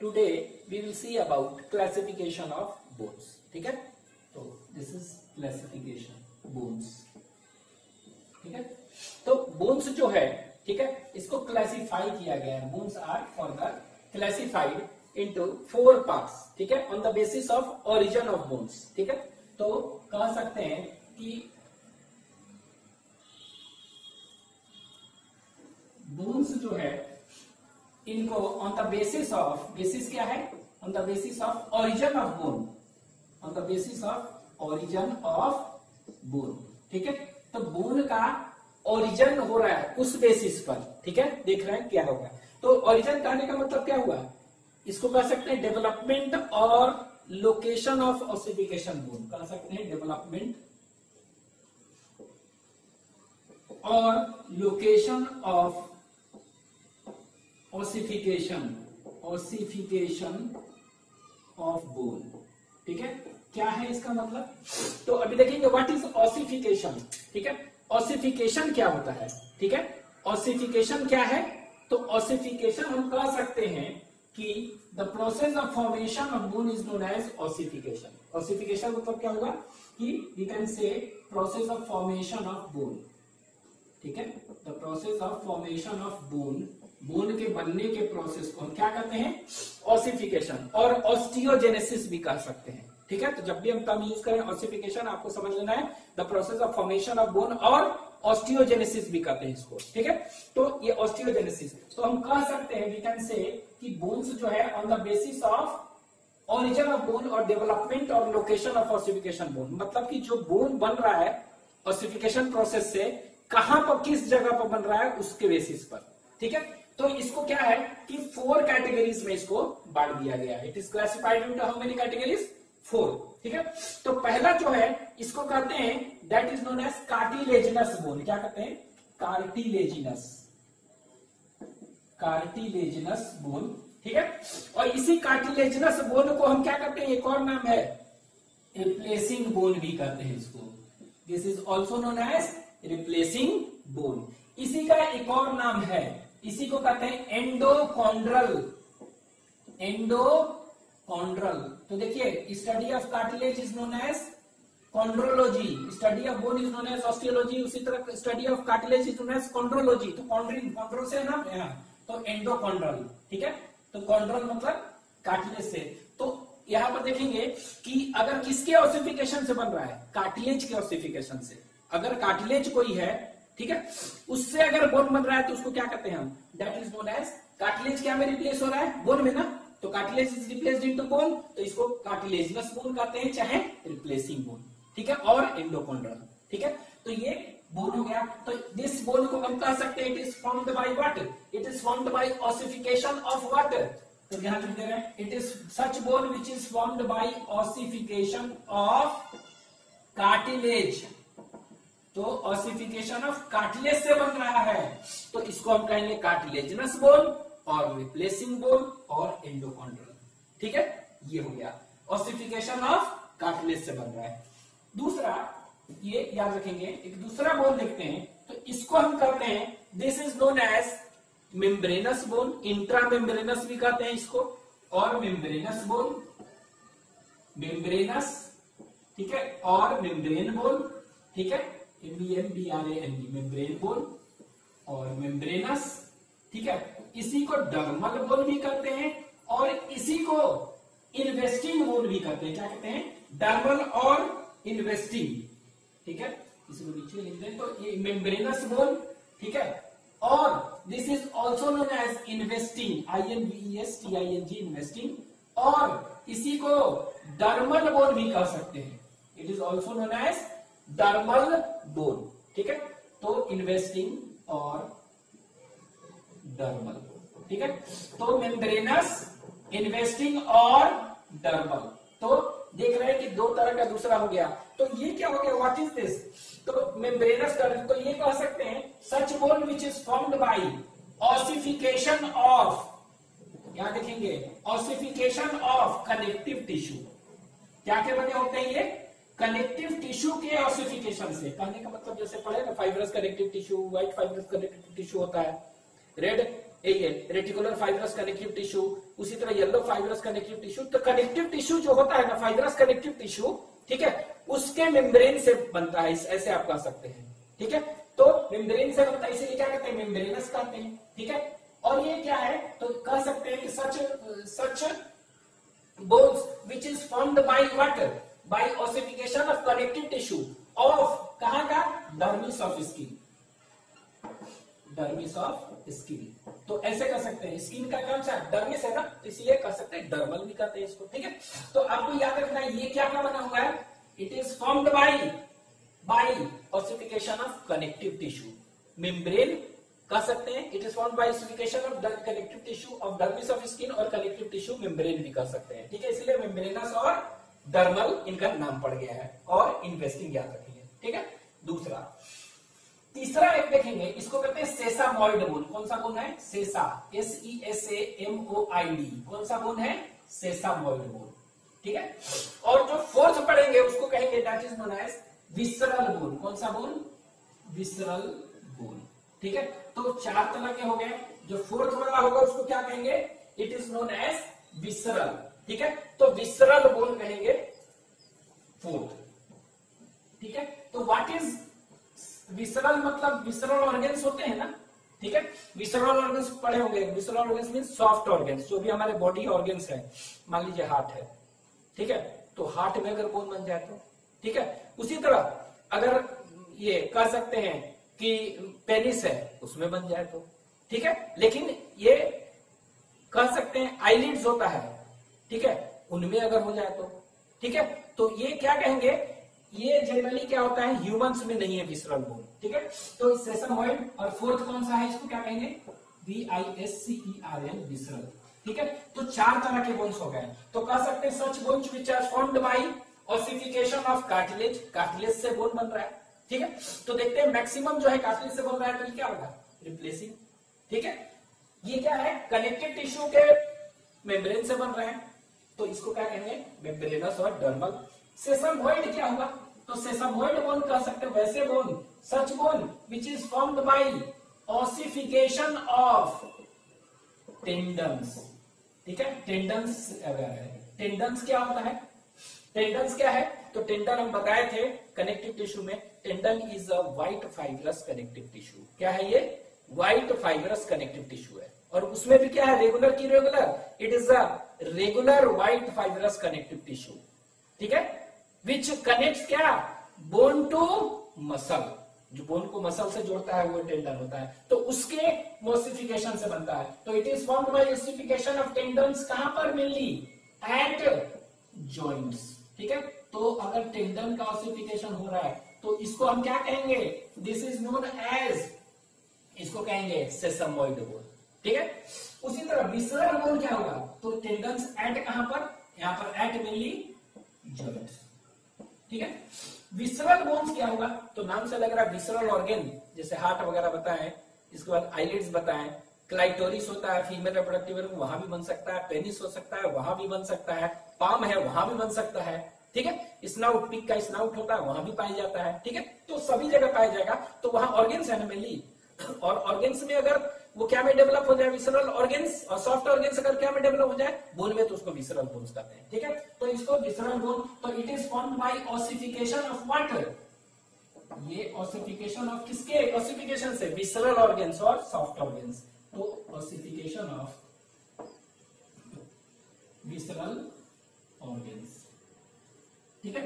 Today we will see about classification of bones. ठीक है, तो this is classification bones. ठीक है, तो bones जो है, ठीक है, इसको क्लासिफाई किया गया है. Bones are further classified into 4 parts. ठीक है, on the basis of origin of bones. ठीक है, तो कह सकते हैं कि बोन्स जो है इनको on the basis of, basis क्या है, on the basis of origin of bone, on the basis of origin of bone. ठीक है, तो बोन का ओरिजिन हो रहा है उस बेसिस पर. ठीक है, देख रहे हैं क्या होगा. तो ओरिजिन कहने का मतलब क्या हुआ, इसको कह सकते हैं डेवलपमेंट और लोकेशन ऑफ ऑसिफिकेशन बोन. कह सकते हैं डेवलपमेंट और location of ossification of bone. ठीक है, क्या है इसका मतलब. तो अभी देखेंगे व्हाट इज ऑसिफिकेशन. ठीक है, ऑसिफिकेशन क्या होता है. ठीक है, ऑसिफिकेशन क्या है, तो ऑसिफिकेशन हम कह सकते हैं कि the process of formation of bone is known as ossification. Ossification मतलब क्या होगा कि we can say process of formation of bone. ठीक है, the process of formation of bone, bone के बनने के प्रोसेस को हम क्या कहते हैं, ऑसिफिकेशन. और ऑस्टियोजेनेसिस भी कह सकते हैं. ठीक है, तो जब भी हम टर्म यूज करें ऑसिफिकेशन, आपको समझ लेना है the process of formation of bone, और ऑस्टियोजेनेसिस भी कहते हैं इसको. ठीक है, तो ये ऑस्टियोजेनेसिस, तो हम कह सकते हैं वी कैन से कि बोन्स जो है on the basis of origin of bone और डेवलपमेंट और लोकेशन ऑफ ऑसिफिकेशन बोन. मतलब कि जो बोन बन रहा है ऑसिफिकेशन प्रोसेस से, कहां पर किस जगह पर बन रहा है उसके बेसिस पर. ठीक है, तो इसको क्या है कि 4 कैटेगरीज में इसको बांट दिया गया है. It is classified into how many categories, 4. ठीक है, तो पहला जो है इसको कहते हैं that is known as cartilaginous bone. क्या कहते हैं, कार्टिलेजिनस, कार्टिलेजिनस बोन. ठीक है, और इसी कार्टिलेजिनस बोन को हम क्या कहते हैं, एक और नाम है रिप्लेसिंग बोन भी कहते हैं इसको. This is also known as replacing bone. इसी का एक और नाम है, इसी को कहते हैं एंडोकॉन्ड्रल. एंडोकॉन्ड्रल. तो देखिए, study of cartilage is known as chondrology, study of bone is known as osteology, उसी तरह study of cartilage is known as chondrology. तो कॉन्ड्रिन, कॉन्ड्रो से ना, तो एंडोकॉन्ड्रल. ठीक है, तो कॉन्ड्रल मतलब कार्टिलेज से. तो यहां पर देखेंगे कि अगर किसके ऑसिफिकेशन से बन रहा है, कार्टिलेज के ऑसिफिकेशन से. अगर कार्टिलेज कोई है, ठीक है, उससे अगर बोन बन रहा है तो उसको क्या कहते हैं हम, that is known as, cartilage क्या में रिप्लेस हो रहा है, बोन में ना, तो cartilage is replaced into bone, तो इसको कार्टिलेजिनस बोन कहते हैं, चाहे रिप्लेसिंग बोन. ठीक है, और एंडोकॉन्ड्रल. ठीक है, तो ये बोन हो गया. तो दिस बोन को हम कह सकते हैं it is formed by what, it is formed by ossification of what. तो ध्यान लिख दे रहे हैं, it is such bone which is formed by ossification of cartilage. तो ऑसिफिकेशन ऑफ कार्टिलेज से बन रहा है, तो इसको हम कहेंगे कार्टिलेजिनस बोन और रिप्लेसिंग बोन और एंडोकॉन्ड्रल. ठीक है, ये हो गया ऑसिफिकेशन ऑफ कार्टिलेज से बन रहा है. दूसरा, ये याद रखेंगे, एक दूसरा बोन देखते हैं, तो इसको हम कहते हैं this is known as membranous bone. Intra membranous भी कहते हैं इसको, और मेम्ब्रेनस बोन, मेम्ब्रेनस. ठीक है, और मेम्ब्रेन बोन. ठीक है, MEMBRAN, मेम्ब्रेन बोन और मेम्ब्रेनस. ठीक है, इसी को डर्मल बोन भी कहते हैं, और इसी को इन्वेस्टिंग बोन भी कहते हैं. क्या कहते हैं, डर्मल और इन्वेस्टिंग. ठीक है, इसी को नीचे लिख दें, तो ये मेम्ब्रेनस बोन. ठीक है, और this is also known as investing, INVESTING, investing. और इसी को डर्मल बोन भी कह सकते हैं. It is also known as dermal bone. ठीक है, तो इन्वेस्टिंग और डर्मल. ठीक है, तो मेम्ब्रेनस, इन्वेस्टिंग और डर्मल. तो देख रहे हैं कि 2 तरह का दूसरा हो गया. तो ये क्या हो गया, व्हाट इज दिस, तो मेम्ब्रेनस. तो ये कह सकते हैं such bone which is formed by ossification of, यहां देखेंगे, ऑसिफिकेशन ऑफ कनेक्टिव टिश्यू. क्या क्या बने होते हैं ये, कनेक्टिव टिश्यू के ऑसिफिकेशन से. कहने का मतलब जैसे पढ़े ना, fibrous connective tissue, white fibrous connective tissue होता है, रेड यही है रेटिकुलर फाइब्रस कनेक्टिव टिश्यू, उसी तरह येलो फाइब्रस कनेक्टिव टिश्यू। तो कनेक्टिव टिश्यू जो होता है ना फाइब्रस कनेक्टिव टिश्यू, ठीक है, उसके मेम्ब्रेन से बनता है, ऐसे आप कह सकते हैं, ठीक है। तो मेम्ब्रेन से बनता है, इसीलिए क्या कहते हैं, मेम्ब्रेनस कहते हैं, ठीक है। और ये क्या है, तो कह सकते हैं कि such bones which is formed by what, by ossification of connective tissue of, कहां का, dermis of skin, dermis of skin. तो ऐसे कर सकते हैं, स्किन का कौन सा डर्मिस है ना, तो इसलिए कर सकते हैं डर्मल भी कहते हैं इसको, ठीक है। तो आपको याद रखना है ये क्या बना हुआ है, it is formed by ossification of connective tissue, membrane कह सकते हैं, it is formed by ossification of connective tissue of dermis of skin, और कनेक्टिव टिश्यू मेम्ब्रेन भी कर सकते हैं, ठीक है। इसलिए मेम्ब्रेनस और डर्मल इनका नाम पड़ गया है, और इन्वेस्टिंग याद रखिए, ठीक है। दूसरा, तीसरा एक देखेंगे, इसको कहते हैं सेसामॉइड बोन। कौन सा बोन है, सेसा, SESAMOID, कौन सा बोन है, सेसामॉइड बोन, ठीक है। और जो फोर्थ पढ़ेंगे उसको कहेंगे that is known as visceral bone. कौन सा बोन, विसरल बोन, ठीक है। तो 4 तरह के हो गए, जो फोर्थ वाला होगा उसको क्या कहेंगे, it is known as visceral, ठीक है। तो विसरल बोन कहेंगे फोर्थ, ठीक है। तो व्हाट इज विसरल, मतलब विसरल ऑर्गन्स होते हैं ना, ठीक है। विसरल ऑर्गन्स पढ़े होंगे, visceral organs means soft organs, जो भी हमारे बॉडी ऑर्गन्स है, मान लीजिए हार्ट है, ठीक है, तो हार्ट में अगर बोन बन जाए तो, ठीक है। उसी तरह अगर ये कह सकते हैं कि पेनिस है, उसमें बन जाए तो, ठीक है। लेकिन ये कह सकते हैं आईलिड्स होता है, ठीक है, उनमें अगर हो जाए तो, ठीक है। तो ये क्या कहेंगे, ये जनरली क्या होता है, ह्यूमंस में नहीं है विसरल बोन, ठीक है। तो सेसामॉइड, और फोर्थ कौन सा है, इसको क्या कहेंगे, VISCERL, विसरल, ठीक है। तो 4 तरह के बोन्स हो गए। तो कह सकते हैं such bones which are formed by ossification of cartilage, cartilage से बोन बन रहा है, ठीक है। तो देखते हैं मैक्सिमम जो है कार्टिलेज से बन रहा है, तो ये क्या होगा, रिप्लेसिंग, ठीक है। ये क्या है, कनेक्टिव टिश्यू के मेम्ब्रेन से बन रहे हैं, तो इसको क्या कहेंगे, मेम्ब्रेनस और डर्मल। सेसामॉइड क्या होगा, तो सेसामॉइड बोन कह सकते हैं वैसे bone, such bone which is formed by ossification of tendons, ठीक है। टेंडन्स अगर है, टेंडन्स क्या होता है, टेंडन्स क्या है, तो टेंडन हम बताए थे कनेक्टिव टिश्यू में, tendon is a white fibrous connective tissue. क्या है ये, व्हाइट फाइब्रस कनेक्टिव टिश्यू है, और उसमें भी क्या है, रेगुलर की regular, it is a regular white fibrous connective tissue, ठीक है, विच कनेक्ट्स क्या, बोन टू मसल, जो बोन को मसल से जोड़ता है वो टेंडन होता है, तो उसके ओसिफिकेशन से बनता है। तो it is formed by ossification of tendons, कहां पर, मेनली एट जॉइंट्स, ठीक है। तो अगर टेंडन का ओसिफिकेशन हो रहा है तो इसको हम क्या कहेंगे, दिस इज नोन एज, इसको कहेंगे सेसामॉइड बोन, ठीक है। उसी तरह विसरल बोन क्या होगा, तो टेंडन्स एट कहां पर, यहां पर एट मेनली जॉइंट्स, ठीक है। विसरल बोन्स क्या होगा, तो नाम से लग रहा है विसरल ऑर्गन, जैसे हार्ट वगैरह बताएं, इसके बाद आईलिड्स बताएं, क्लाइटोरिस होता है फीमेल रिप्रोडक्टिव ऑर्गन, वहां भी बन सकता है, पेनिस हो सकता है, वहां भी बन सकता है, पाम है वहां भी बन सकता है, ठीक है। स्नाउट, पिग का स्नाउट होता है वहां भी पाया जाता है, ठीक है। तो सभी जगह पाया जाएगा, तो वहां ऑर्गन्स है ना मेनली, और ऑर्गन्स में अगर वो क्या में डेवलप हो जाए, विसरल ऑर्गन्स, और सॉफ्ट ऑर्गन्स अगर क्या में डेवलप हो जाए, बोन में, तो उसको विसरल बोन्स कहते हैं, ठीक है। तो इसको विसरल बोन, तो it is formed by ossification of water, ये ओसिफिकेशन ऑफ किसके, ओसिफिकेशन से विसरल ऑर्गन्स और सॉफ्ट ऑर्गन्स, तो ओसिफिकेशन ऑफ विसरल ऑर्गन्स, ठीक है।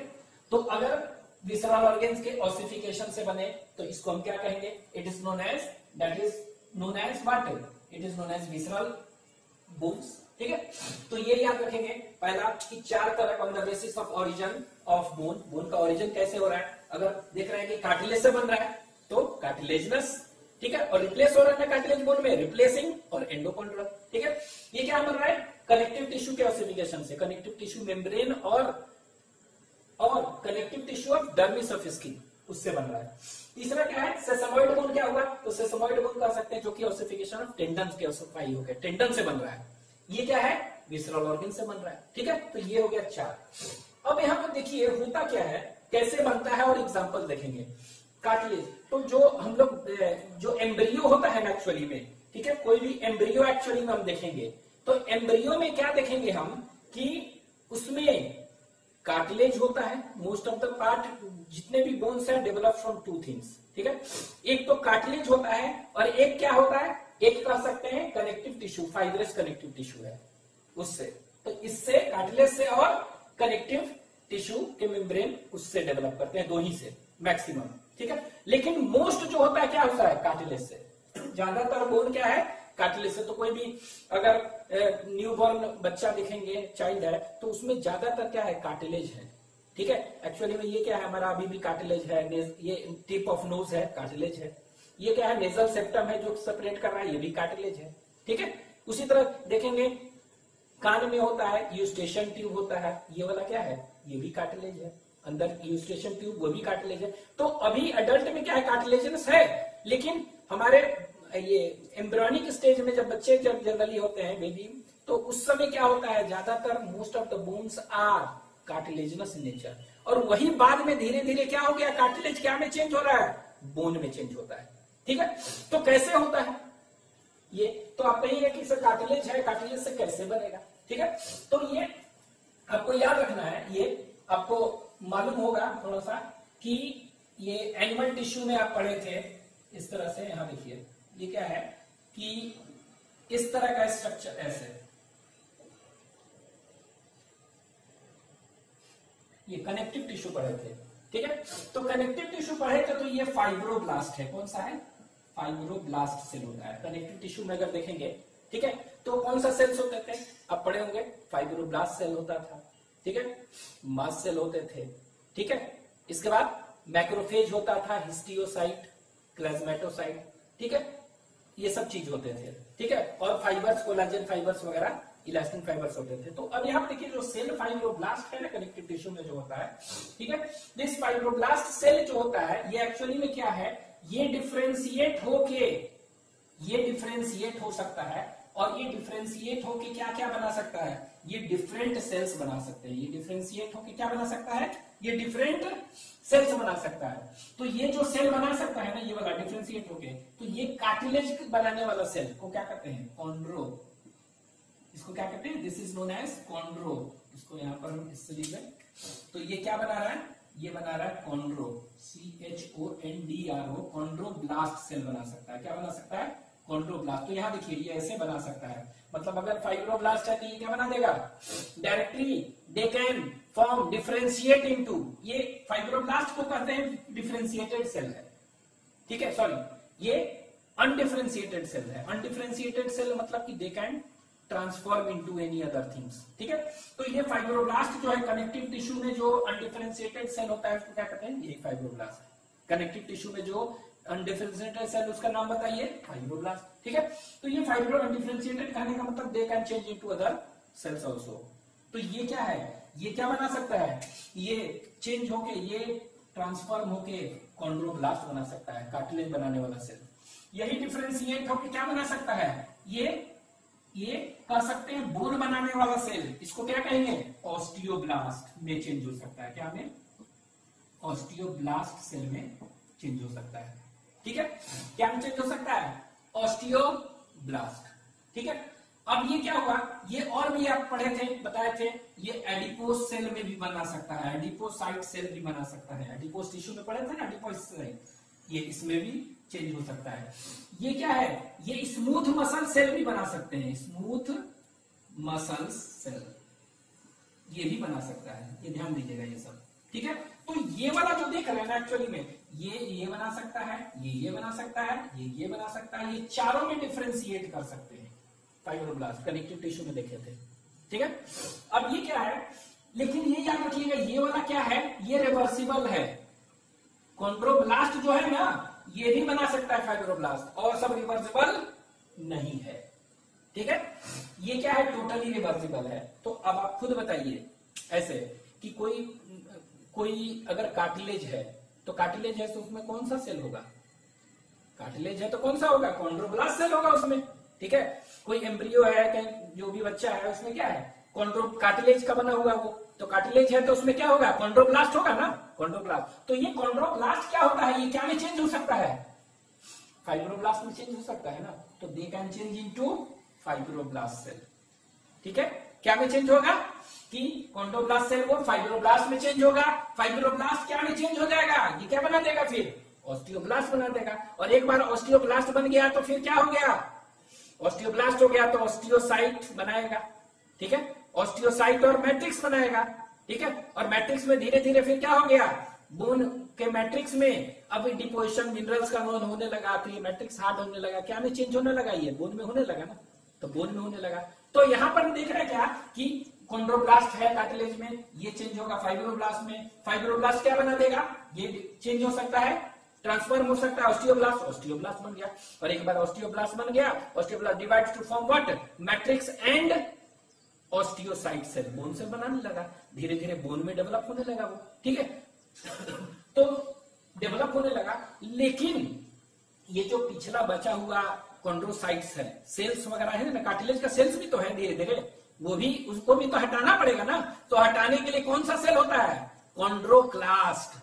तो अगर विसरल ऑर्गन्स के ओसिफिकेशन से बने तो इसको हम क्या कहेंगे, it is known as, that is known as what, it is known as visceral bones, ठीक है। तो ये याद रखेंगे पहला कि 4 तरह on the basis of origin of bone, bone का ओरिजिन कैसे हो रहा है, अगर देख रहे हैं कि कार्टिलेज से बन रहा है तो कार्टिलेजनस, ठीक है, और रिप्लेस हो रहा है कार्टिलेज बोन में, रिप्लेसिंग और एंडोकॉन्ड्रल, ठीक है। ये क्या बन रहा है, कनेक्टिव टिश्यू के ओसिफिकेशन से, कनेक्टिव टिश्यू मेम्ब्रेन और connective tissue of dermis of skin, उससे बन रहा है। तीसरा क्या है, सेसामॉइड बोन क्या हुआ, तो सेसामॉइड बोन कह सकते हैं जो कि ओसिफिकेशन ऑफ टेंडन के ओसिफाई हो गया, टेंडन से बन रहा है। ये क्या है, विसरल ऑर्गन से बन रहा है, ठीक है। तो ये हो गया 4। अब यहां पर देखिए होता क्या है, कैसे बनता है, और एग्जांपल देखेंगे। कार्टिलेज, तो जो हम लोग जो एम्ब्रियो होता है एक्चुअली में, ठीक है, कोई भी एम्ब्रियो एक्चुअली में हम देखेंगे तो एम्ब्रियो में क्या देखेंगे हम कि उसमें कार्टिलेज होता है। मोस्ट ऑफ द पार्ट जितने भी बोन्स है डेवलप फ्रॉम टू थिंग्स, ठीक है, एक तो कार्टिलेज होता है और एक क्या होता है, एक कह सकते हैं connective tissue, fibrous connective tissue है उससे। तो इससे कार्टिलेज से और कनेक्टिव टिश्यू के मेम्ब्रेन उससे डेवलप करते हैं, दो ही से मैक्सिमम, ठीक है। लेकिन मोस्ट जो होता है क्या होता है, कार्टिलेज से। ज्यादातर बोन क्या है, कार्टिलेज से। तो कोई भी अगर न्यूबॉर्न बच्चा देखेंगे, चाइल्ड है, तो उसमें ज्यादातर क्या है, कार्टिलेज है, ठीक है। एक्चुअली में ये क्या है, हमारा अभी भी कार्टिलेज है, ये टिप ऑफ नोज है, कार्टिलेज है। ये क्या है, नेजल सेप्टम है जो सेपरेट कर रहा है, ये भी कार्टिलेज है, ठीक है। उसी तरह देखेंगे कान में होता है यूस्टेशन ट्यूब होता है, ये वाला क्या है, ये भी कार्टिलेज है, अंदर यूस्टेशन ट्यूब वो भी कार्टिलेज है। तो अभी अडल्ट में क्या है, कार्टिलेजनस है, लेकिन हमारे ये एम्ब्रियोनिक स्टेज में जब बच्चे जब जनरली होते हैं बेबी, तो उस समय क्या होता है, ज्यादातर most of the bones are cartilaginous nature, और वही बाद में धीरे धीरे क्या हो गया, कार्टिलेज क्या में चेंज हो रहा है, बोन में चेंज होता है, ठीक है। तो कैसे होता है ये, तो आप कहिए कि सर कार्टिलेज है, कार्टिलेज से कैसे बनेगा, ठीक है। तो ये आपको याद रखना है, ये आपको मालूम होगा थोड़ा सा कि ये एनिमल टिश्यू में आप पढ़े थे इस तरह से। यहां देखिए ये क्या है कि इस तरह का स्ट्रक्चर ऐसे, ये कनेक्टिव टिश्यू पढ़े थे, ठीक है। तो कनेक्टिव टिश्यू पढ़े थे, तो ये फाइब्रोब्लास्ट है, कौन सा है, फाइब्रोब्लास्ट सेल होता है कनेक्टिव टिश्यू में। अगर देखेंगे, ठीक है, तो कौन सा सेल्स होते थे, आप पढ़े होंगे, फाइब्रोब्लास्ट सेल होता था, ठीक है, मास्ट सेल होते थे, ठीक है। इसके बाद मैक्रोफेज होता था, हिस्टियोसाइट, प्लाज्मेटोसाइट, ठीक है, ये सब चीज होते थे, ठीक है। और फाइबर्स, कोलाजन फाइबर्स वगैरह, इलास्टिन फाइबर्स होते थे। तो अब यहाँ देखिए जो सेल फाइब्रोब्लास्ट है ना कनेक्टिव टिश्यू में जो होता है, ठीक है, दिस फाइब्रोब्लास्ट सेल जो होता है ये एक्चुअली में क्या है, ये डिफ्रेंशिएट हो सकता है, और ये डिफ्रेंशिएट होके क्या क्या बना सकता है, ये डिफरेंट सेल्स बना सकते हैं। ये डिफ्रेंशिएट होके क्या बना सकता है, ये डिफरेंट सेल्स बना सकता है। तो ये जो सेल बना सकता है ना, ये वाला डिफ्रेंशिएट होके, तो ये कार्टिलेज बनाने वाला सेल को क्या कहते हैं, कॉन्ड्रो, इसको क्या कहते हैं, this is known as chondro. इसको यहाँ पर हम इससे लिख लें, तो ये क्या बना रहा है, ये बना रहा है कॉन्ड्रो, CHONDRO, कॉन्ड्रोब्लास्ट सेल बना सकता है। क्या बना सकता है, कॉन्ड्रोब्लास्ट। तो यहाँ देखिए ये ऐसे बना सकता है, मतलब अगर फाइब्रोब्लास्ट है तो ये क्या बना देगा, directly they can form differentiate into, ये फाइब्रोब्लास्ट को कहते हैं डिफरेंशिएटेड सेल है, ठीक है, सॉरी ये अनडिफरेंशिएटेड सेल है। अनडिफरेंशिएटेड सेल मतलब कि they can transform into any other things, ठीक है। तो ये फाइब्रोब्लास्ट जो है कनेक्टिव टिश्यू में जो अनडिफरेंशिएटेड सेल होता है उसको क्या कहते हैं, ये फाइब्रोब्लास्ट है। कनेक्टिव टिश्यू में जो अनडिफरेंशिएटेड सेल, उसका नाम बताइए, फाइब्रोब्लास्ट, ठीक है। तो ये फाइब्रो अनडिफरेंशिएटेड कहने का मतलब दे can change into other sales also. तो ये क्या है, ये क्या बना सकता है, ये चेंज होके, ये ट्रांसफॉर्म होके कॉन्ड्रोब्लास्ट बना सकता है, कार्टिलेज बनाने वाला सेल। यही डिफरेंशिएट होके क्या बना सकता है, ये कह सकते हैं बोन बनाने वाला सेल, इसको क्या कहेंगे, ऑस्टियोब्लास्ट में चेंज हो सकता है। क्या में, ऑस्टियोब्लास्ट सेल में चेंज हो सकता है, ठीक है। क्या में चेंज हो सकता है, ऑस्टियोब्लास्ट, ठीक है। अब ये क्या हुआ, ये और भी आप पढ़े थे, बताए थे, ये एडिपोस सेल में भी बना सकता है, एडिपोसाइट सेल भी बना सकता है। एडिपोस टिश्यू में पढ़े थे ना, एडिपोसाइट, ये इसमें भी चेंज हो सकता है। ये क्या है, ये स्मूथ मसल सेल भी बना सकते हैं, स्मूथ मसल सेल ये भी बना सकता है, ये ध्यान दीजिएगा ये सब, ठीक है। तो ये वाला जो देख रहे हैं ना एक्चुअली में, ये बना सकता है, ये बना सकता है, ये बना सकता है, ये चारों में डिफरेंशिएट कर सकते हैं फाइब्रोब्लास्ट, कनेक्टिव टिश्यू में देखे थे, ठीक है। अब ये क्या है, लेकिन ये याद रखिएगा ये वाला क्या है, ये रिवर्सिबल है। कॉन्ड्रोब्लास्ट जो है ना ये भी बना सकता है फाइब्रोब्लास्ट, और सब रिवर्सिबल नहीं है, ठीक है। ये क्या है, टोटली रिवर्सिबल है। तो अब आप खुद बताइए ऐसे कि कोई अगर कार्टिलेज है, तो कार्टिलेज है तो उसमें कौन सा सेल होगा, कार्टिलेज है तो कौन सा होगा, कॉन्ड्रोब्लास्ट सेल होगा उसमें, ठीक है। कोई एम्ब्रियो है, कहीं जो भी बच्चा है उसमें क्या है, कार्टिलेज का बना हुआ वो, तो कार्टिलेज है तो उसमें क्या होगा, कॉन्ड्रोब्लास्ट होगा ना, कॉन्ड्रोब्लास्ट। तो ये कॉन्ड्रोब्लास्ट क्या होता है, ये क्या में चेंज हो सकता है, फाइब्रोब्लास्ट में चेंज हो सकता है ना, तो they can change into fibroblast cell. ठीक है, क्या में चेंज होगा कि कॉन्ड्रोब्लास्ट सेल वो फाइब्रोब्लास्ट में चेंज होगा, फाइब्रोब्लास्ट क्या में चेंज हो जाएगा, ये क्या बना देगा फिर ऑस्टियोब्लास्ट बना देगा। और एक बार ऑस्टियोब्लास्ट बन गया तो फिर क्या हो गया, ऑस्टियोब्लास्ट हो गया तो ऑस्टियोसाइट बनाएगा। ठीक है, ऑस्टियोसाइट और मैट्रिक्स बनाएगा। ठीक है, और मैट्रिक्स में धीरे धीरे फिर क्या हो गया, बोन के मैट्रिक्स में अब डिपोजिशन मिनरल्स का होने लगा, तो ये मैट्रिक्स हार्ड होने लगा, क्या में चेंज होने लगा, ये बोन में होने लगा ना, तो बोन में होने लगा। तो यहां पर देख रहे हैं क्या कि कॉन्ड्रोब्लास्ट है कार्टिलेज में, ये चेंज होगा फाइब्रोब्लास्ट में, फाइब्रोब्लास्ट क्या बना देगा, ये चेंज हो सकता है, ट्रांसफॉर्म हो सकता है ऑस्टियोब्लास्ट, ऑस्टियोब्लास्ट बन गया। और एक बार ऑस्टियोब्लास्ट बन गया, osteoblast divides to form what, matrix and osteocyte cell, bone cell बनाने लगा, धीरे धीरे बोन में डेवलप होने लगा वो। ठीक है, तो डेवलप होने लगा, लेकिन ये जो पिछला बचा हुआ कॉन्ड्रोसाइट्स है, सेल्स वगैरह है ना, कार्टिलेज का सेल्स भी तो है, धीरे धीरे वो भी, उसको भी तो हटाना पड़ेगा ना, तो हटाने के लिए कौन सा सेल होता है, कॉन्ड्रोक्लास्ट।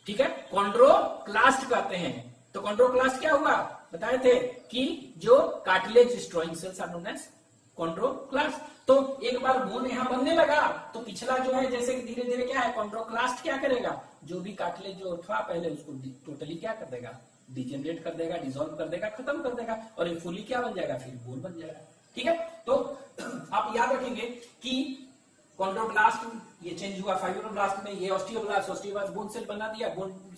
ठीक है, कॉन्ड्रोक्लास्ट कहते हैं। तो कॉन्ड्रोक्लास्ट क्या हुआ, बताए थे कि जो cartilage destroying cells are known as chondroclast. तो एक बार बोन यहां बनने लगा तो पिछला जो है, जैसे कि धीरे धीरे क्या है, कॉन्ड्रोक्लास्ट क्या करेगा, जो भी कार्टिलेज जो था पहले उसको टोटली क्या कर देगा, डिजेनरेट कर देगा, डिसॉल्व कर देगा, खत्म कर देगा, और ये फुली क्या बन जाएगा, फिर बोन बन जाएगा। ठीक है, तो आप याद रखेंगे कि कॉन्ड्रोब्लास्ट ये चेंज हुआ फाइब्रोब्लास्ट में, ये ऑस्टियोब्लास्ट, ऑस्टियोब्लास्ट बोन सेल बना दिया, बोन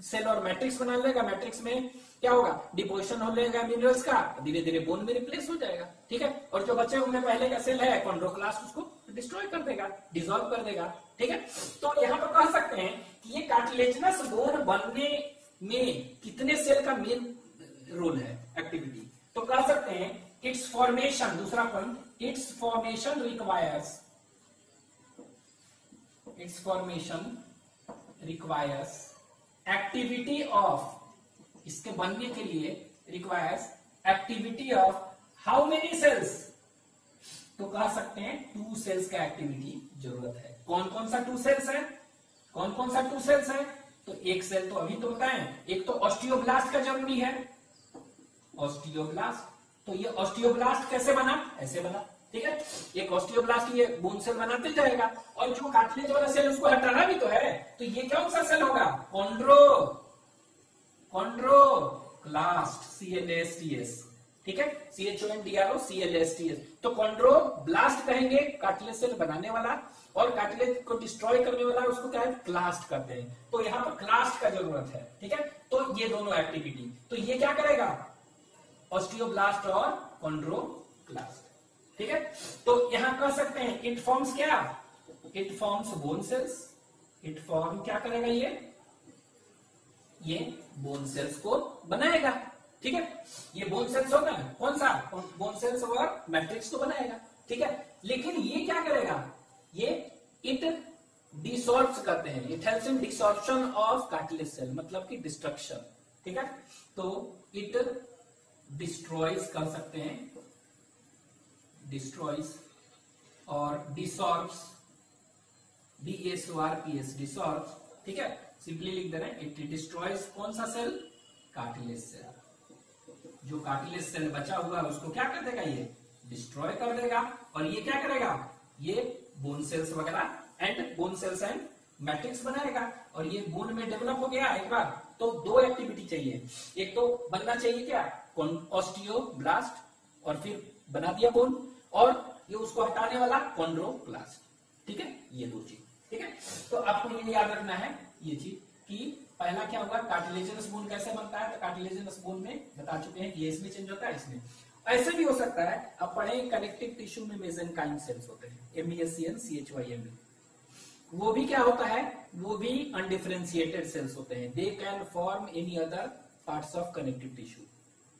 सेल और मैट्रिक्स बना लेगा, मैट्रिक्स में क्या होगा, डिपोजिशन हो लेगा मिनरल्स का, धीरे धीरे बोन में रिप्लेस हो जाएगा। ठीक है, और जो बचे हुए पहले का सेल है कॉन्ड्रोक्लास्ट, उसको डिस्ट्रॉय कर देगा, डिसॉल्व कर देगा। ठीक है, तो यहां पर कह सकते हैं कि ये कार्टिलेजिनस बोन बनने में कितने सेल का मेन रोल है, एक्टिविटी, तो कह सकते हैं इट्स फॉर्मेशन, दूसरा point, its formation requires activity of, इसके बनने के लिए requires activity of how many cells, तो कह सकते हैं 2 सेल्स का एक्टिविटी जरूरत है। कौन कौन सा 2 सेल्स है, कौन कौन सा 2 सेल्स है, तो एक सेल तो अभी तो बताएं, एक तो ऑस्टियोब्लास्ट का जरूरी है, ऑस्टियोब्लास्ट, तो ये ऑस्टियोब्लास्ट कैसे बना, ऐसे बना। ठीक है, एक ऑस्टियोब्लास्ट ये बोन सेल बनाते जाएगा, और जो कार्टिलेज वाला सेल उसको हटाना भी तो है, तो ये कौन सा सेल होगा, कॉन्ड्रोक्लास्ट, CLASTS। ठीक है, CHONDROCLASTS, तो कॉन्ड्रोब्लास्ट कहेंगे कार्टिलेज सेल बनाने वाला, और कार्टिलेज को डिस्ट्रॉय करने वाला उसको क्या है, क्लास्ट करते हैं। तो यहाँ पर क्लास्ट का जरूरत है। ठीक है, तो ये दोनों एक्टिविटी, तो ये क्या करेगा, ऑस्टियोब्लास्ट और कॉन्ड्रोक्लास्ट। ठीक है, तो यहां कह सकते हैं इट फॉर्म्स क्या, it forms bone cells, it form क्या करेगा, ये बोन सेल्स को बनाएगा। ठीक है, ये बोन सेल्स होगा, कौन सा, बोन सेल्स और मैट्रिक्स को बनाएगा। ठीक है, लेकिन ये क्या करेगा, ये इट डिसॉल्व करते हैं, it helps in desorption of cartilage cell, मतलब कि डिस्ट्रक्शन। ठीक है, तो इट डिस्ट्रॉयज कर सकते हैं, डिस्ट्रॉयज और डिसॉर्ब्स, DSORPS, डिसॉर्ब्स। ठीक है, सिंपली लिख दे रहे हैं, इट डिस्ट्रॉयज कौन सा सेल, कार्टिलेज सेल। जो कार्टिलेज सेल बचा हुआ है उसको क्या कर देगा, ये डिस्ट्रॉय कर देगा, और ये क्या करेगा, ये बोन सेल्स वगैरह and bone cells and matrix बनाएगा, और ये बोन में डेवलप हो गया एक बार, तो 2 एक्टिविटी चाहिए, एक तो बनना चाहिए क्या, ऑस्टियोब्लास्ट, और फिर बना दिया बोन, और ये उसको हटाने वाला कॉन्ड्रोक्लास्ट। ठीक है, ये 2 चीज। ठीक है, तो आपको ये याद रखना है ये चीज कि पहला क्या होगा, कार्टिलेजिनस बोन कैसे बनता है, तो कार्टिलेजिनस बोन में बता चुके हैं, ये इसमें चेंज होता है, इसमें ऐसे भी हो सकता है। अब पढ़े कनेक्टिव टिश्यू में मेसेनकाइम सेल्स होते हैं, MESCN CHYMB, वो भी क्या होता है, वो भी अनडिफरेंशिएटेड सेल्स होते हैं, they can form any other parts of connective tissue.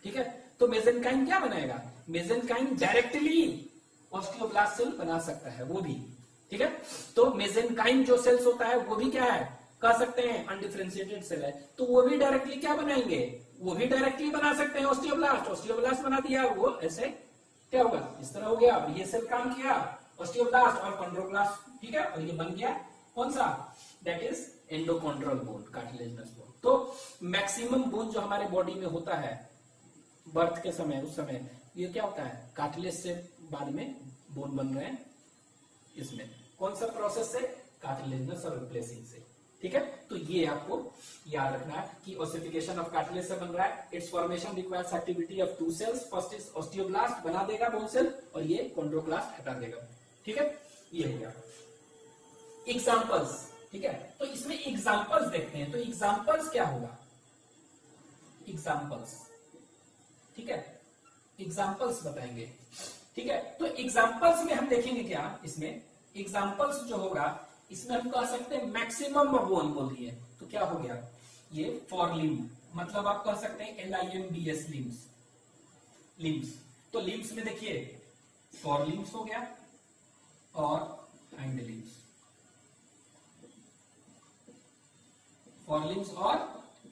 ठीक है, तो मेसेनकाइम क्या बनाएगा, मेसेनकाइम डायरेक्टली ऑस्टियोब्लास्ट सेल बना सकता है वो भी। ठीक है, तो मेसेनकाइम जो सेल्स होता है वो भी क्या है, कह सकते हैं अनडिफरेंशिएटेड सेल है, तो वो भी डायरेक्टली क्या बनाएंगे, वो भी डायरेक्टली बना सकते हैं ऑस्टियोब्लास्ट, ऑस्टियोब्लास्ट बना दिया, वो ऐसे क्या होगा, इस तरह हो गया, और ये सेल काम किया, ऑस्टियोब्लास्ट और कॉन्ड्रोब्लास्ट। ठीक है, और ये बन गया कौन सा, that is endochondral bone, cartilaginous bone. तो मैक्सिमम बोन जो हमारे बॉडी में होता है बर्थ के समय, उस समय ये क्या होता है, कार्टिलेज से बाद में बोन बन रहे हैं इसमें। कौन सा प्रोसेस से, कार्टिलेजनस और रिप्लेसिंग से। ठीक है, तो ये आपको याद रखना है कि ओसिफिकेशन ऑफ कार्टिलेज से बन रहा है। Its formation requires activity of two cells, first is osteoblast बना देगा बोन सेल और ये कॉन्ड्रोक्लास्ट हटा देगा। ठीक है, ये हो गया एग्जांपल्स। ठीक है, तो इसमें एग्जांपल्स देखते हैं, तो एग्जांपल्स क्या होगा, एग्जांपल्स। ठीक है, एग्जांपल्स बताएंगे। ठीक है, तो एग्जांपल्स में हम देखेंगे क्या, इसमें एग्जांपल्स जो होगा इसमें हम कह सकते हैं मैक्सिमम बोन बोल दिए तो क्या हो गया, ये फॉर लिम्ब, मतलब आप कह सकते हैं LIMBS लिम्स, लिम्स। तो लिम्स में देखिए फॉर लिम्स हो गया और हाइंड लिम्स, फॉर लिम्स और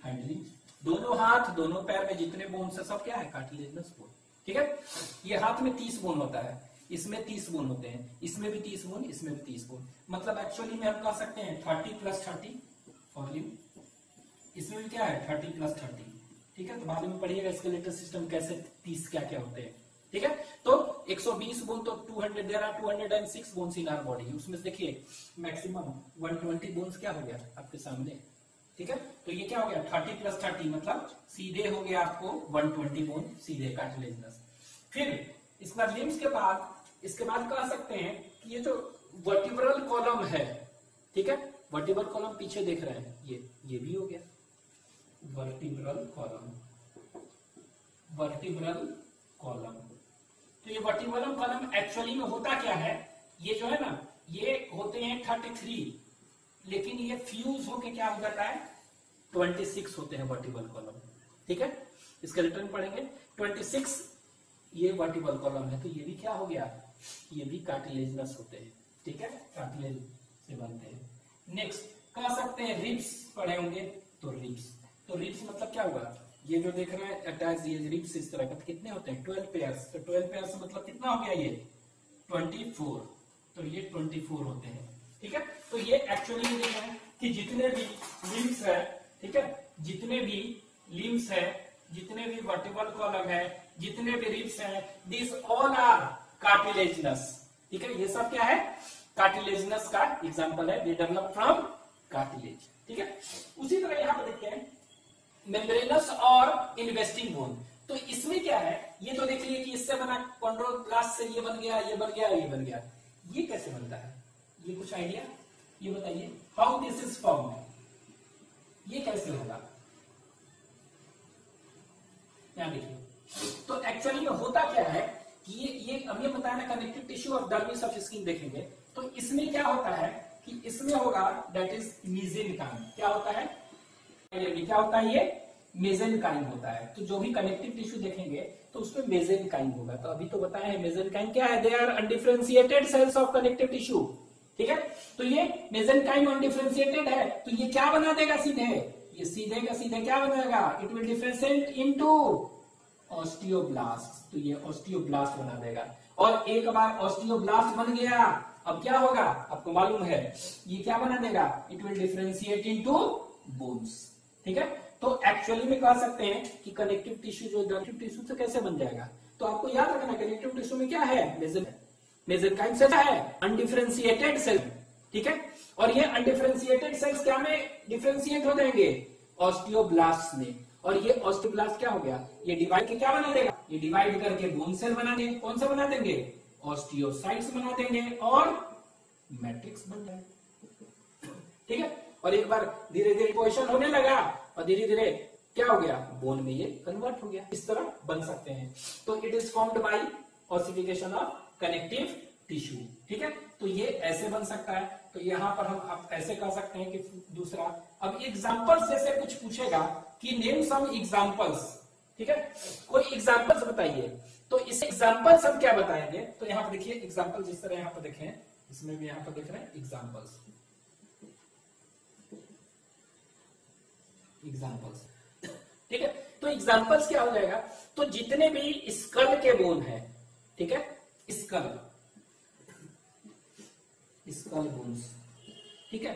हाइंड लिम्स, दोनों हाथ दोनों पैर में जितने बोन है सब क्या है, कार्टिलेजनस बोन। ठीक है, ये हाथ में 30 बोन होता है, इसमें 30 बोन होते हैं, इसमें भी 30 बोन, इसमें भी 30 बोन, मतलब एक्चुअली में हम कह सकते हैं 30 + 30 फॉर लिम्ब, इसमें भी क्या है 30 + 30। ठीक है, तो बाद में पढ़िएगा स्केलेटल सिस्टम कैसे 30 क्या क्या होते हैं। ठीक है, तो 120 बोन तो 200, there are 206 bones in our body, उसमें देखिए मैक्सिमम 120 बोन्स क्या हो गया आपके सामने। ठीक है, तो ये क्या हो गया 30 + 30 मतलब सीधे हो गया आपको 120 बोन सीधे कार्टिलेजनस। फिर इसके बाद लिम्स के बाद, इसके बाद कह सकते हैं कि ये जो वर्टिब्रल कॉलम है, ठीक है, वर्टिब्रल कॉलम पीछे देख रहे हैं, ये भी हो गया वर्टिब्रल कॉलम, वर्टिब्रल कॉलम। तो ये वर्टिब्रल कॉलम एक्चुअली में होता क्या है, ये जो है ना ये होते हैं 33, लेकिन ये फ्यूज होके क्या हो जाता है 26 होते हैं वर्टिब्रल कॉलम। ठीक है, इसका रिटर्न पढ़ेंगे 26 ये वर्टिब्रल कॉलम है, तो ये भी क्या हो गया, ये भी कार्टिलेजनस होते हैं। ठीक है, कार्टिलेज से बनते हैं। नेक्स्ट कह सकते हैं रिब्स पढ़े होंगे, तो रिब्स, तो रिब्स मतलब क्या हुआ, ये जो देख रहे हैं अटैच ये रिब्स इस तरह का, तो कितने होते हैं 12 पेयर्स, तो 12 पेयर्स मतलब कितना हो गया ये 24, तो ये 24 होते हैं। ठीक है, तो ये एक्चुअली ये है कि जितने भी लिम्स है, ठीक है, जितने भी लिम्स है, जितने भी वर्टिब्रल कॉलम है, जितने भी रिब्स हैं, दिस ऑल आर कार्टिलेजनस। ठीक है, ये सब क्या है, कार्टिलेजनस का एग्जांपल है, दे डेवलप फ्रॉम कार्टिलेज। ठीक है, उसी तरह यहां पर देखते हैं मेम्ब्रेनस और इन्वेस्टिंग बोन, तो इसमें क्या है, ये तो देखिए कि इससे बना कॉन्ड्रोप्लास्ट से ये बन गया, ये बन गया, ये बन गया, ये कैसे बनता है, ये कुछ आइडिया, ये बताइए हाउ दिस इज फॉर्म्ड, ये कैसे होगा, यहां देखिए। तो एक्चुअली में होता क्या है कि ये अब ये बताया ना connective tissue of dermis of skin देखेंगे, तो इसमें क्या होता है कि इसमें होगा दैट इज मेसेनकाइम, क्या होता है, क्या होता है, ये मेसेनकाइम होता है। तो जो भी कनेक्टिव टिश्यू देखेंगे तो उसमें मेसेनकाइम होगा, तो अभी तो बताया है मेसेनकाइम क्या है, they are undifferentiated cells of connective tissue. ठीक है, तो ये मेसेनकाइम अनडिफरेंशिएटेड है, तो ये क्या बना देगा सीधे, ये सीधे का सीधे क्या बनाएगा, it will differentiate into osteoblast, तो ये ऑस्टियोब्लास्ट बना देगा। और एक बार ऑस्टियोब्लास्ट बन गया, अब क्या होगा आपको मालूम है, ये क्या बना देगा, it will differentiate into bones. ठीक है, तो एक्चुअली में कह सकते हैं कि कनेक्टिव टिश्यू जो कनेक्टिव टिश्यू से कैसे बन जाएगा, तो आपको याद रखना कनेक्टिव टिश्यू में क्या है, मेसेनकाइम से क्या है, अनडिफरेंशिएटेड सेल। ठीक है, और ये अनडिफरेंशिएटेड सेल्स क्या में डिफरेंशिएट हो जाएंगे, ऑस्टियोब्लास्ट में, और ये ऑस्टियोब्लास्ट क्या हो गया, ये डिवाइड के क्या बना देगा, ये डिवाइड करके बोन सेल बना देंगे, कौन सा बना देंगे, ऑस्टियोसाइट्स बना देंगे और मैट्रिक्स बन जाएगा। ठीक है, और एक बार धीरे धीरे पोजिशन होने लगा और धीरे धीरे क्या हो गया, बोन में ये कन्वर्ट हो गया, इस तरह बन सकते हैं। तो it is formed by ossification of connective tissue. ठीक है, तो ये ऐसे बन सकता है, तो यहां पर हम आप ऐसे कह सकते हैं कि दूसरा, अब एग्जांपल्स जैसे कुछ पूछेगा कि नेम सम एग्जांपल्स, ठीक है, कोई एग्जांपल्स बताइए, तो इस एग्जांपल्स हम क्या बताएंगे, तो यहां पर देखिए एग्जांपल जिस तरह यहां पर देखें, इसमें भी यहां पर देख रहे हैं एग्जांपल्स, एग्जांपल्स। ठीक है, तो एग्जांपल्स क्या हो जाएगा, तो जितने भी स्कल के बोन है, ठीक है, स्कल बोन्स, ठीक है,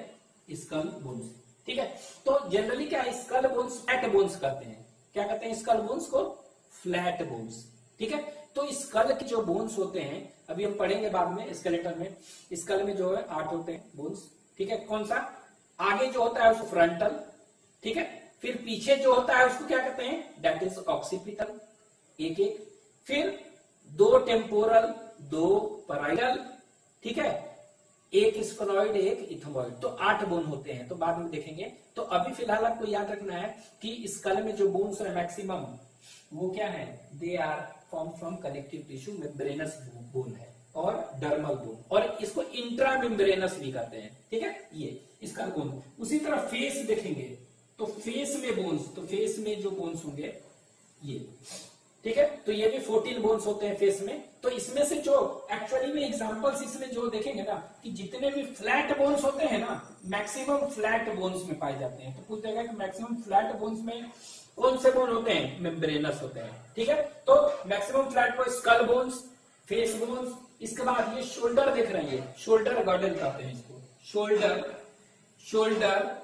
स्कल बोन्स, ठीक है। तो जनरली क्या है, स्कल बोन्स फ्लैट बोन्स कहते हैं। क्या कहते हैं स्कल बोन्स को? Flat bones. ठीक है। तो स्कल के जो बोन्स होते हैं, अभी हम पढ़ेंगे बाद में स्केलेटन में, स्कल में जो है 8 होते हैं बोन्स। ठीक है। कौन सा? आगे जो होता है उसको फ्रंटल, ठीक है। फिर पीछे जो होता है उसको क्या कहते हैं? दैट इज ऑक्सीपिटल, एक एक। फिर 2 टेम्पोरल, 2 पैराइटल, ठीक है, एक स्फेनॉइड, एक इथमॉइड। तो 8 बोन होते हैं, तो बाद में देखेंगे। तो अभी फिलहाल आपको याद रखना है कि स्कल में जो बोन्स है मैक्सिमम, वो क्या है? They are form from connective tissue, membranous bone है और डर्मल बोन, और इसको इंट्रा मेम्ब्रेनस भी कहते हैं। ठीक है, ये इसका बोन। उसी तरह फेस देखेंगे तो फेस में बोन्स, तो फेस में जो बोन्स होंगे ये, ठीक है। तो ये भी 14 बोन्स होते हैं फेस में। तो इसमें से जो एक्चुअली में एग्जांपल्स इसमें जो देखेंगे ना, कि जितने भी फ्लैट बोन्स होते हैं ना, मैक्सिमम फ्लैट बोन्स में पाए जाते हैं। तो पूछ जाएगा कि मैक्सिमम फ्लैट बोन्स में कौन से बोन होते हैं? मेम्ब्रेनस होते हैं। ठीक है। तो मैक्सिमम फ्लैट को स्कल बोन्स, फेस बोन्स। इसके बाद ये शोल्डर देख रहे हैं, शोल्डर गॉर्डल कहते हैं इसको, शोल्डर, शोल्डर,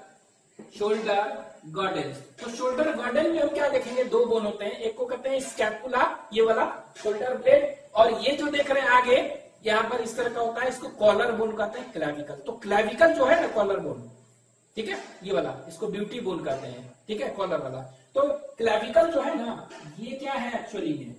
शोल्डर गॉर्डल्स। तो शोल्डर गॉर्डल में हम क्या देखेंगे? 2 बोन होते हैं, एक को कहते हैं स्कैपुला, ये वाला शोल्डर ब्लेड, और ये जो देख रहे हैं आगे यहाँ पर इस तरह का होता है, इसको कॉलर बोन कहते हैं, क्लैविकल। तो क्लैविकल जो है ना, कॉलर बोन, ठीक है, ये वाला, इसको ब्यूटी बोन कहते हैं। ठीक है, कॉलर वाला। तो क्लैविकल जो है ना, ये क्या है एक्चुअली में?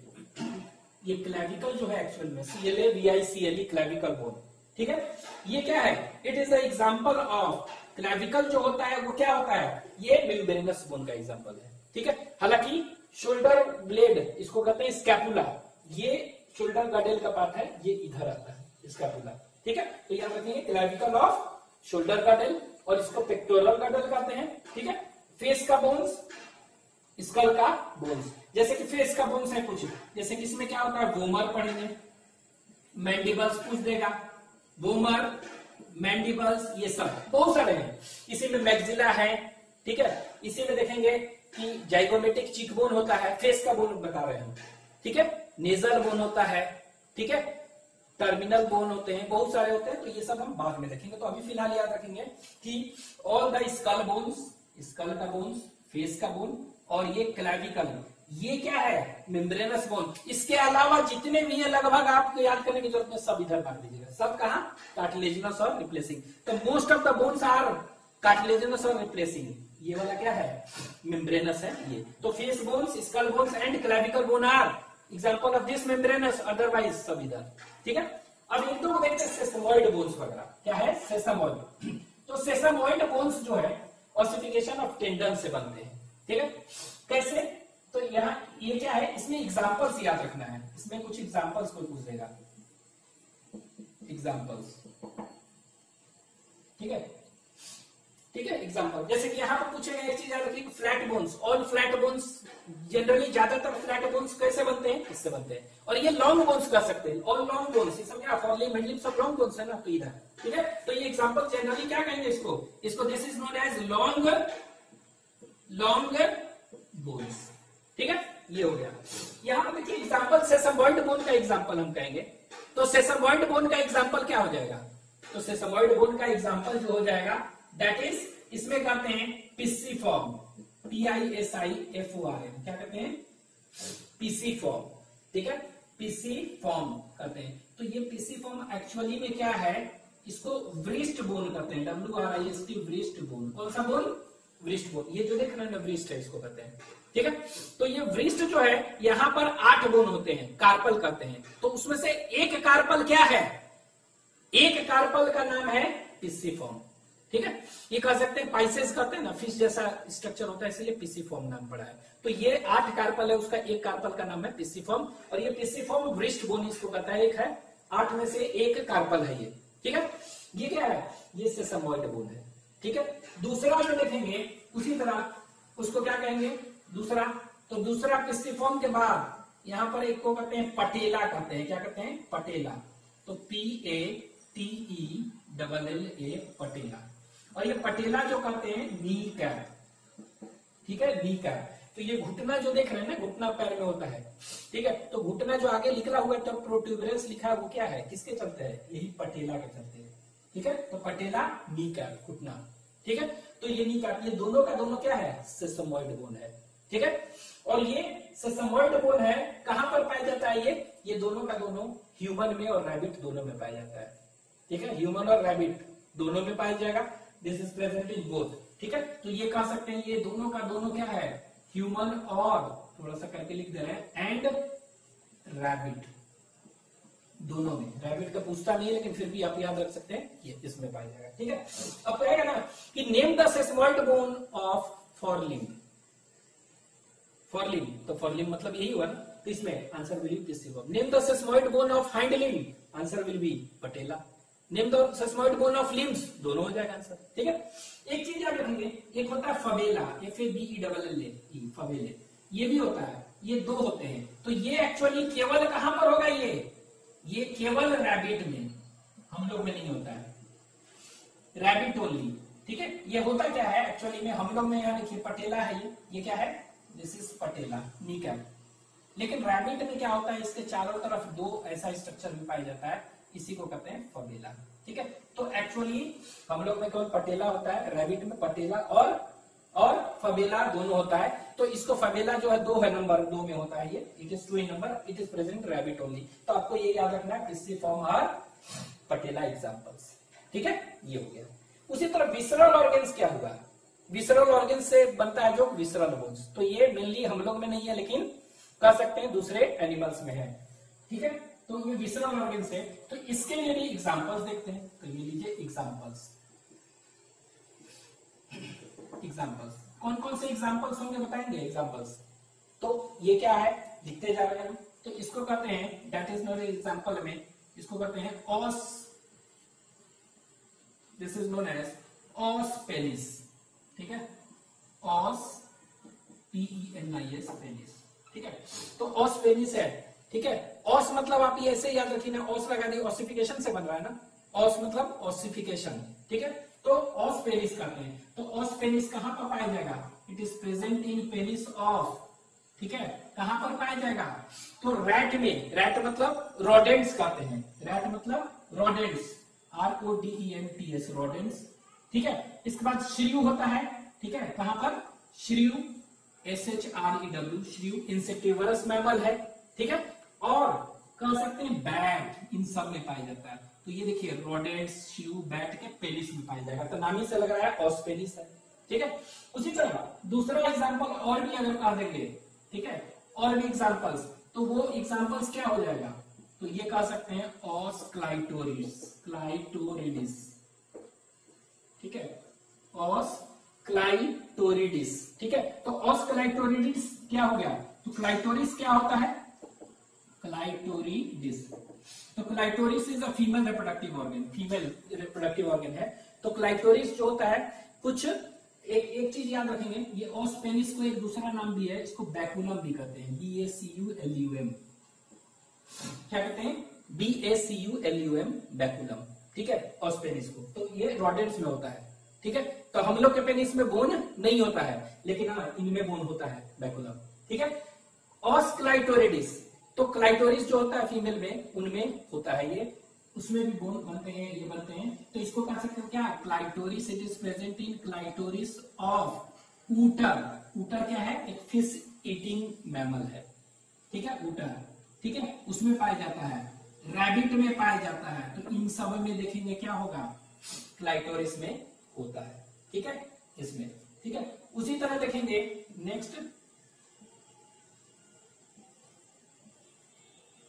ये क्लैविकल जो है एक्चुअल में CLAVICLE, क्लैविकल बोन। ठीक है, ये क्या है? It is the example of clavicle जो होता है वो क्या होता है? ये मेम्ब्रेनस बोन का एग्जांपल है। ठीक है। हालांकि शोल्डर ब्लेड इसको कहते हैं स्कैपुला, ये शोल्डर गॉर्डल का पार्ट है, ये इधर आता है स्कैपुला। ठीक है। तो याद रखिए क्लैविकल ऑफ शोल्डर गॉर्डल, और इसको पेक्टोरल गॉर्डल कहते हैं। ठीक है। फेस का बोन्स, स्कल का बोन्स। जैसे कि फेस का बोन्स है कुछ, जैसे कि इसमें क्या होता है? वोमर पढ़ेंगे, मैंडिबल्स पूछ देगा, वोमर, मैंडिबल्स, ये सब बहुत सारे हैं। इसी में मैक्सिला है। ठीक है। इसी में देखेंगे कि जाइगोमेटिक चीक बोन होता है, फेस का बोन बता रहे हैं। ठीक है। नेजल बोन होता है। ठीक है। टर्मिनल बोन होते हैं, बहुत सारे होते हैं। तो ये सब हम बाद में देखेंगे। तो अभी फिलहाल याद रखेंगे कि all the skull bones, skull का बोन्स, फेस का बोन, और ये क्लैविकल, ये क्या है? Membranous bone. इसके अलावा जितने भी है लगभग आपको याद करने की जरूरत है, सब इधर मार दीजिएगा। सब कहा? कार्टिलेजिनस और रिप्लेसिंग। तो most of the bones are cartilaginous और रिप्लेसिंग। ये वाला क्या है? मेम्ब्रेनस है ये। तो face bones, skull bones and clavicle bone are example of this membranous, otherwise सब इधर। ठीक है। अब एक दो देखते हैं सेसमोइड बोन्स वगैरह। क्या है? सेसमोइड। तो सेसमोइड बोन्स जो है ऑसिफिकेशन ऑफ टेंडन से बनते हैं। ठीक है। कैसे? तो यहाँ ये क्या है? इसमें एग्जांपल्स याद रखना है। इसमें कुछ एग्जांपल्स कोई पूछ देगा, एग्जांपल्स। ठीक है। ठीक है, एग्जांपल। जैसे कि यहाँ पर पूछेगा एक चीज याद रखिए, flat bones, all flat bones, generally ज्यादातर फ्लैट बोन्स कैसे बनते हैं? इससे बनते हैं। और ये लॉन्ग बोन्स कर सकते हैं, ऑल लॉन्ग बोन्स। ये सब क्या? फॉरलिप, मिडलिप सब लॉन्ग बोन्स है ना, तो इधर। ठीक है। तो ये एग्जांपल जनरली क्या कहेंगे इसको? इसको this is known as long bones. ठीक है, ये हो गया। यहाँ पर देखिए एग्जांपल सेसमोइड बोन का एग्जांपल हम कहेंगे। तो सेसमोइड बोन का एग्जांपल क्या हो जाएगा? तो सेसमोइड बोन का एग्जांपल जो हो जाएगा दैट इज, इसमें कहते हैं पिस्सीफॉर्म, PISIFORM। क्या कहते हैं? पिस्सीफॉर्म। ठीक है, पिस्सीफॉर्म कहते हैं। तो ये पिस्सीफॉर्म एक्चुअली में क्या है? इसको व्रिस्ट बोन कहते हैं, WRIST, व्रिस्ट बोन। कौन सा बोन? Wrist bone. ये जो देख रहे हैं ना, व्रिस्ट है, इसको कहते हैं। ठीक है। तो ये व्रिस्ट जो है, यहाँ पर 8 बोन होते हैं, कार्पल कहते हैं। तो उसमें से एक कार्पल क्या है? एक कार्पल का नाम है पिस्सीफॉर्म। ठीक है। ये कह सकते हैं पाइसेस कहते हैं ना, फिश जैसा स्ट्रक्चर होता है, इसलिए पिस्सीफॉर्म नाम पड़ा है। तो ये 8 कार्पल है, उसका एक कार्पल का नाम है पिस्सीफॉर्म। और ये पिस्सीफॉर्म व्रिस्ट बोन इसको कहता है, एक है 8 में से एक कार्पल है ये। ठीक है। ये क्या है? ये सेसमोइड बोन है। ठीक है। दूसरा जो देखेंगे उसी तरह, उसको क्या कहेंगे? दूसरा। तो दूसरा पिस्सीफॉर्म के बाद यहाँ पर एक को कहते हैं पटेला कहते हैं। क्या कहते हैं? पटेला। तो PATELLA, पटेला। और ये पटेला जो कहते हैं नी कैप। ठीक है, नी कैप। तो ये घुटना जो देख रहे हैं ना, घुटना पैर में होता है। ठीक है। तो घुटना जो आगे निकला हुआ है, तो प्रोट्यूबरेंस लिखा है, वो क्या है? किसके चलते है? यही पटेला के चलते है। ठीक है। तो पटेला, नी कैप, घुटना। ठीक है। तो ये नी काट, ये दोनों का दोनों क्या है, सेसमोइड बोन है, ठीक है। और ये सेसमोइड बोन है, कहां पर पाया जाता है ये दोनों का दोनों ह्यूमन में और रैबिट दोनों में पाया जाता है, ठीक है। ह्यूमन और रैबिट दोनों में पाया जाएगा, this is present in both, ठीक है। तो ये कह सकते हैं ये दोनों का दोनों क्या है, ह्यूमन और थोड़ा सा करके लिख दे रहे हैं एंड रैबिट दोनों में। रैबिट का पूछता नहीं है लेकिन फिर भी आप याद रख सकते हैं ये इसमें पाया जाएगा, ठीक है। अब कहेगा ना कि name the sesamoid bone of forelimb. Forelimb तो फॉरलिम्ब मतलब यही हुआ ना, तो इसमें answer will be this. Name the sesamoid bone of hind limb, answer will be patella. Name the sesamoid bone of limbs, दोनों हो जाएगा आंसर, ठीक है। एक चीज याद रखेंगे, एक होता है फबेला, FABELLA, फबेले, ये भी होता है, ये दो होते हैं। तो ये एक्चुअली केवल कहां पर होगा, ये केवल रैबिट में, हम लोग में नहीं होता है, रैबिट ओनली, ठीक है। ये होता क्या है एक्चुअली में, हम लोग में यहाँ देखिए पटेला है, ये क्या है, this is patella knee cap. लेकिन रैबिट में क्या होता है, इसके चारों तरफ दो ऐसा स्ट्रक्चर भी पाया जाता है, इसी को कहते हैं फबेला, ठीक है। तो एक्चुअली हम लोग में केवल पटेला होता है, रैबिट में पटेला और फबेला दोनों होता है। तो इसको फबेला जो है 2 है, नंबर 2 में होता है ये, it is 2 in number, it is present rabbit only. तो आपको ये याद रखना है, इससे फॉर्म आर पटेला एग्जांपल्स, ठीक है, ये हो गया। उसी तरह विसरल ऑर्गन्स क्या होगा, विसरल ऑर्गन से बनता है जो विसरल बोन्स, तो ये मेनली हम लोग में नहीं है लेकिन कह सकते हैं दूसरे एनिमल्स में है, ठीक है। तो ये विसरल ऑर्गन्स है, तो इसके लिए भी एग्जांपल्स देखते हैं। तो ये लीजिए एग्जांपल्स, कौन कौन से एग्जांपल्स होंगे बताएंगे एग्जांपल्स। तो ये क्या है, लिखते जा रहे हैं, तो इसको कहते हैं, दैट इज नॉट एग्जांपल में इसको कहते हैं os, this is known as os penis, ठीक है, ऑस PENIS पेनिस, ठीक है। तो ऑस पेनिस है, ठीक है। ऑस मतलब आप ये ऐसे याद रखिए ना, ऑस लगा दी, ऑसिफिकेशन से बन रहा है ना, ऑस मतलब ऑसिफिकेशन, ठीक है। तो ऑस पेनिस कहते हैं। तो ऑस पेनिस कहां पर पाया जाएगा, it is present in penis of, ठीक है, कहां पर पाया जाएगा, तो रैट में, रैट मतलब रोडेंट्स कहते हैं, रैट मतलब रोडेंट्स, RODENTS रोडेंट्स, ठीक है। इसके बाद श्रीयू होता है, ठीक है, कहां पर, श्रीयू SHREW, श्रीयू इंसेक्टिवरस मैमल है, ठीक है। और कह सकते हैं बैट, इन सब में पाया जाता है। तो ये देखिए रोडेंट्स, श्रीयू, बैट के पेनिस में पाया जाएगा, तो नाम ही से लग रहा है ऑस पेनिस है, ठीक है। उसी तरह दूसरा एग्जांपल और भी अगर कह देंगे, ठीक है, और भी एग्जांपल्स, तो वो एग्जांपल्स क्या हो जाएगा, तो ये कह सकते हैं ऑस क्लाइटोरिस, क्लाइटोरिडिस, ठीक है, ऑस क्लाइटोरिडिस, ठीक है। तो ऑस क्लाइटोरिडिस क्या हो गया, तो क्लाइटोरिस क्या होता है, क्लाइटोरिडिस। तो clitoris is a female reproductive organ, female reproductive organ है। तो क्लाइटोरिस जो होता है, कुछ एक चीज याद रखेंगे, ये ऑस पेनिस को एक दूसरा नाम भी है, इसको बैकुलम भी कहते हैं, BACULUM, क्या कहते हैं, BACULUM, बैकुलम, ठीक है, ऑस पेनिस को। तो ये रोडेंट्स में होता है, ठीक है। तो हम लोग के पेनिस में बोन नहीं होता है, लेकिन हाँ इनमें बोन होता है, बैकुलम, ठीक है। ऑस क्लाइटोरिडिस, तो क्लाइटोरिस जो होता है फीमेल में, उनमें होता है ये, उसमें भी बोन बनते हैं, ये बनते हैं। तो इसको कह सकते हैं क्या, clitoris, it is present in clitoris of otter. Otter क्या है, एक फिश ईटिंग मैमल है, ठीक है, ऊटर, ठीक है, उसमें पाया जाता है, रैबिट में पाया जाता है। तो इन सब में देखेंगे क्या होगा, क्लाइटोरिस में होता है, ठीक है, इसमें, ठीक है। उसी तरह देखेंगे नेक्स्ट,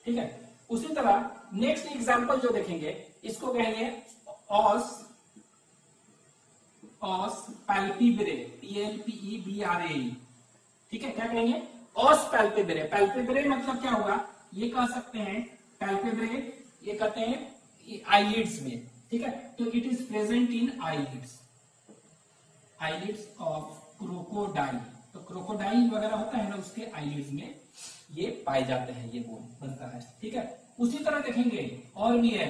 ठीक है। उसी तरह नेक्स्ट एग्जांपल जो देखेंगे, इसको कहेंगे ऑस, ऑस पैल्पेब्रे, PLPEBRAE, ठीक है। क्या कहेंगे, ऑस पैल्पेब्रे। पैल्पेब्रे मतलब क्या होगा, ये कह सकते हैं पैल्पेब्रे, ये कहते हैं आईलिड्स में, ठीक है। तो it is present in eyelids, eyelids of crocodile. तो क्रोकोडाइल वगैरह होता है ना, उसके आईलिड्स में ये पाए जाते हैं, ये बोन बनता है, ठीक है। उसी तरह देखेंगे और भी है,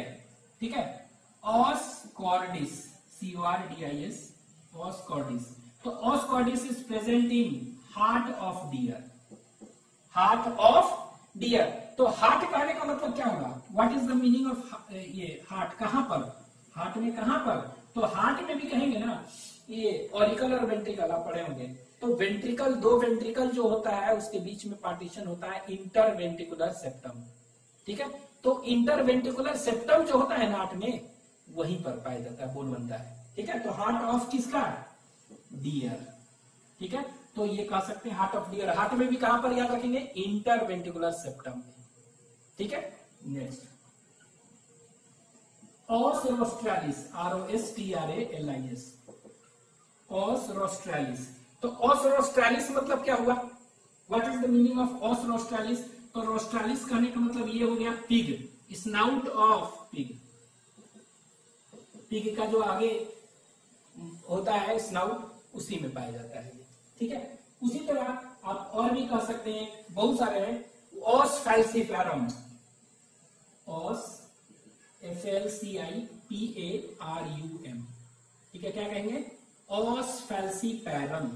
ठीक है, ऑस कॉर्डिस, CORDIS, ऑस कॉर्डिस। तो os cordis is present in heart of deer, heart of deer. तो हार्ट कहने का मतलब क्या होगा, what is the meaning of ये हार्ट, कहां पर, हार्ट में कहां पर, तो हार्ट में भी कहेंगे ना, ये ऑरिकल और वेंट्रिकल आप पढ़े होंगे, तो वेंट्रिकल, दो वेंट्रिकल जो होता है उसके बीच में पार्टीशन होता है इंटरवेंट्रिकुलर सेप्टम, ठीक है। तो इंटरवेंट्रिकुलर सेप्टम जो होता है हार्ट में, वहीं पर पाया जाता है, बोन बनता है, ठीक है। तो हार्ट ऑफ किसका, डियर, ठीक है। तो ये कह सकते हैं हार्ट ऑफ डियर। हार्ट में भी कहां पर याद रखेंगे, इंटरवेंट्रिकुलर सेप्टम में, ठीक है। Next os rostralis, ROSTRALIS, os rostralis. तो ऑस रोस्ट्रालिस मतलब क्या हुआ, what is the meaning of os rostralis? तो रोस्ट्रालिस कहने का मतलब ये हो गया pig, snout of pig, pig का जो आगे होता है स्नाउट, उसी में पाया जाता है, ठीक है। उसी तरह आप और भी कह सकते हैं, बहुत सारे हैं, ऑस फैल्सीफेरम, ऑस FLCIPARUM, ठीक है। क्या कहेंगे, ऑस फैल्सीफेरम,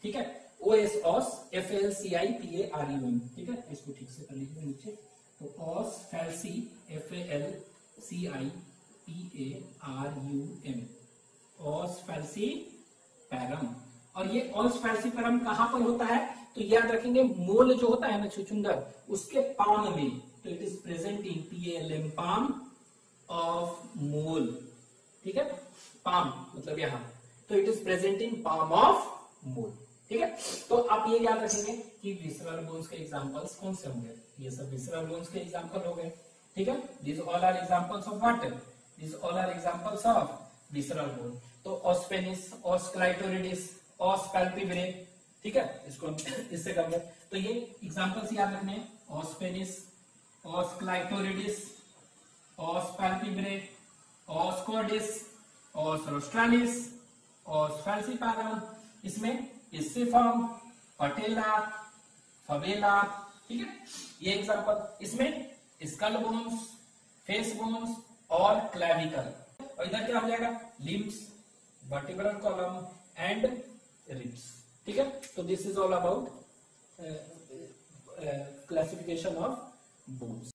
ठीक है। OS ऑस FLCIPARUM, ठीक है। इसको ठीक से कर लीजिए नीचे। तो ऑस फैल्सी FLCIPARUM, ऑस फैल्सीफेरम। और ये ऑस फैल्सीफेरम कहां पर होता है, तो याद रखेंगे मोल जो होता है ना छुचुंदर, उसके पाम में। तो it is present in PALM, palm of mole, ठीक है। पाम मतलब यहां, तो it is present in palm of mole, ठीक है। तो आप ये याद रखेंगे कि विसरल बोन्स के एग्जांपल्स कौन से होंगे, ये सब विसरल बोन्स के एग्जांपल हो गए, ठीक है। This all are examples of what, this all are examples of visceral bone. तो ऑस पेनिस, ऑस क्लाइटोरिडिस, ऑस पैल्पेब्रे, ठीक है। इसको इससे करेंगे, तो ये एग्जांपल्स याद रखने हैं, ऑस पेनिस, ऑस क्लाइटोरिडिस, ऑस पैल्पेब्रे, ऑस कॉर्डिस, ऑस रोस्ट्रालिस, ऑस फैल्सीफेरम, इसमें स्टिफम, पटेला, फवेला, ठीक है। ये एग्जांपल, इसमें स्कल बोन्स, फेस बोन्स और क्लैविकल। और इधर क्या हो जाएगा, limbs, vertebral column and ribs, ठीक है। तो this is all about classification of bones.